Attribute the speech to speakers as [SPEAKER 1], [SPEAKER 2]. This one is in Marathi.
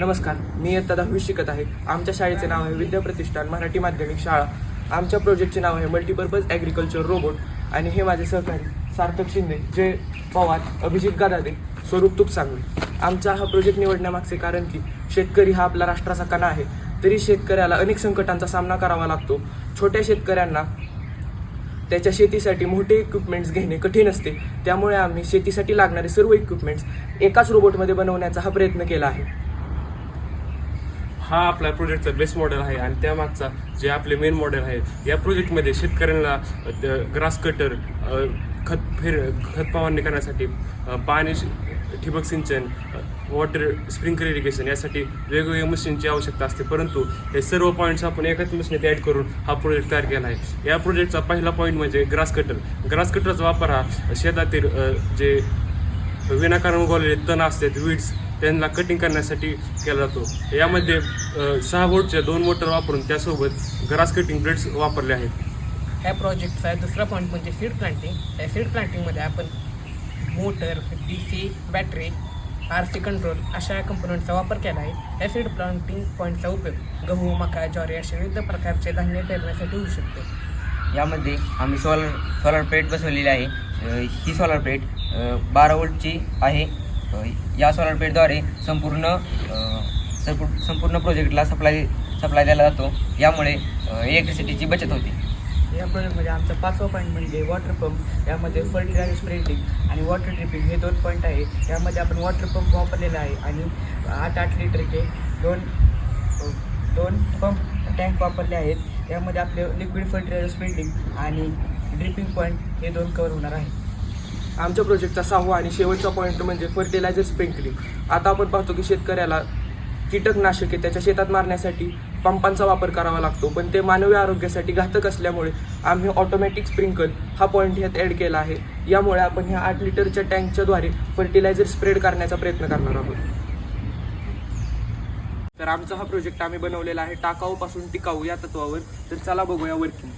[SPEAKER 1] नमस्कार, मी इयत्ता 10वी शिकत आहे. आमच्या शाळेचे नाव आहे विद्याप्रतिष्ठान मराठी माध्यमिक शाळा. आमच्या प्रोजेक्टचे नाव आहे मल्टीपर्पज ॲग्रिकल्चर रोबोट. आणि हे माझे सहकारी सार्थक शिंदे, जय पवार, अभिजित गादादे, स्वरूप तुपसांगवी. आमचा हा प्रोजेक्ट निवडण्यामागचे कारण की शेतकरी हा आपला राष्ट्राचा कणा आहे. तरी शेतकऱ्याला अनेक संकटांचा सामना करावा लागतो. छोट्या शेतकऱ्यांना त्याच्या शेतीसाठी मोठे इक्विपमेंट्स घेणे कठीण असते. त्यामुळे आम्ही शेतीसाठी लागणारे सर्व इक्विपमेंट्स एकाच रोबोटमध्ये बनवण्याचा हा प्रयत्न केला आहे.
[SPEAKER 2] हा आपला प्रोजेक्टचा बेस मॉडेल आहे आणि त्यामागचा जे आपले मेन मॉडेल आहे. या प्रोजेक्टमध्ये शेतकऱ्यांना ग्रास कटर, खत फवारणी करण्यासाठी, पाणी ठिबक सिंचन, वॉटर स्प्रिंकलर इरिगेशन यासाठी वेगवेगळ्या मशीनची आवश्यकता असते. परंतु हे सर्व पॉईंट्स आपण एकाच मशीनीत ॲड करून हा प्रोजेक्ट तयार केला आहे. या प्रोजेक्टचा पहिला पॉईंट म्हणजे ग्रास कटर. ग्रास कटरचा वापर हा शेतातील जे विनाकारण उगवलेले तण असतात, वीड्स, त्यांना कटिंग करण्यासाठी केला जातो. यामध्ये 6 वोल्टच्या 2 मोटर वापरून त्यासोबत ग्रास कटिंग ब्लेड्स वापरले आहेत.
[SPEAKER 3] ह्या प्रोजेक्टचा दुसरा पॉईंट म्हणजे सीड प्लांटिंग. या सीड प्लांटिंगमध्ये आपण motor, DC, battery, RC control अशा कंपोनंटचा वापर केला आहे. या सीड प्लांटिंग पॉईंटचा उपयोग गहू, मका, ज्वारी अशा विविध प्रकारचे धान्य पेरण्यासाठी होऊ शकतो.
[SPEAKER 4] यामध्ये आम्ही सोलर प्लेट बसवलेली आहे. ही सोलर प्लेट 12 वोल्टची आहे. या सोलर प्लेटद्वारे संपूर्ण प्रोजेक्टला सप्लाय दिला जातो. यामुळे इलेक्ट्रिसिटीची बचत होते.
[SPEAKER 3] या प्रोजेक्टमध्ये आमचा 5वा पॉईंट म्हणजे वॉटर पंप. यामध्ये फर्टिलायझर स्प्रेडिंग आणि वॉटर ड्रिपिंग हे 2 पॉईंट आहे. यामध्ये आपण वॉटर पंप वापरलेला आहे आणि 8 लिटरचे दोन पंप टँक वापरले आहेत. यामध्ये आपले लिक्विड फर्टिलायझर स्प्रेडिंग आणि ड्रिपिंग पॉईंट हे 2 कव्हर होणार आहे.
[SPEAKER 1] आमच्या प्रोजेक्टचा 6वा आणि शेवटचा पॉईंट म्हणजे फर्टिलायझर स्प्रिंकलिंग. आता आपण पाहतो की शेतकऱ्याला कीटकनाशके त्याच्या शेतात मारण्यासाठी पंपांचा वापर करावा लागतो, पण ते मानवी आरोग्यासाठी घातक असल्यामुळे आम्ही ऑटोमॅटिक स्प्रिंकल हा पॉईंट ह्यात ॲड केला आहे. यामुळे आपण ह्या 8 लिटरच्या टँकच्याद्वारे फर्टिलायझर स्प्रेड करण्याचा प्रयत्न करणार आहोत. तर आमचा हा प्रोजेक्ट आम्ही बनवलेला आहे टाकाऊपासून टिकाऊ या तत्वावर. तर चला बघूया वर्किंग.